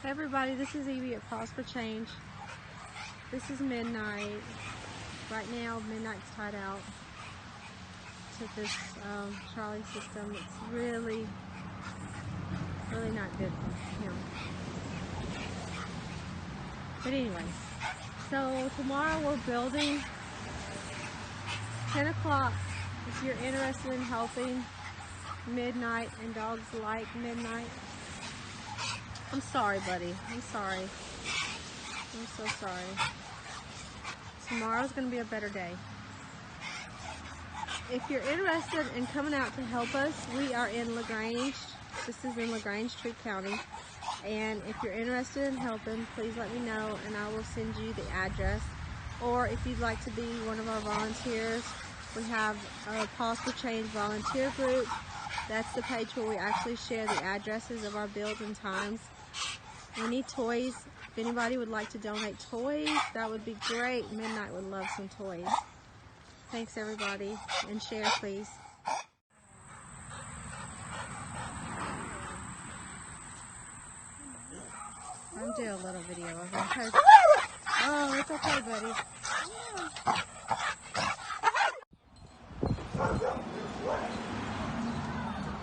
Hey everybody, this is Evie at Paws for Change. This is midnight. Right now, midnight's tied out to this trolley system. It's really not good for him. But anyway, so tomorrow we're building 10 o'clock. If you're interested in helping midnight, and dogs like midnight. I'm sorry, buddy. I'm sorry. I'm so sorry. Tomorrow's going to be a better day. If you're interested in coming out to help us, we are in LaGrange. This is in LaGrange, Tree County. And if you're interested in helping, please let me know and I will send you the address. Or if you'd like to be one of our volunteers, we have a Paws for Change volunteer group. That's the page where we actually share the addresses of our builds and times. We need toys. If anybody would like to donate toys, that would be great. Midnight would love some toys. Thanks everybody, and share please. I'm doing a little video of him. Oh, it's okay, buddy.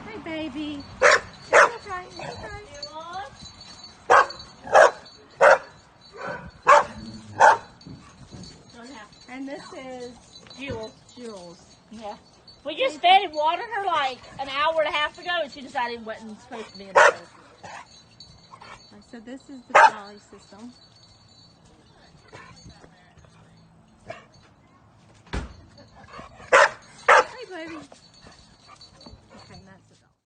Hey, baby. It's okay. It's okay. And this is Jules. Yeah. We just fed and watered her like an hour and a half ago, and she decided it wasn't supposed to be in there. So this is the trolley system. Hey, baby.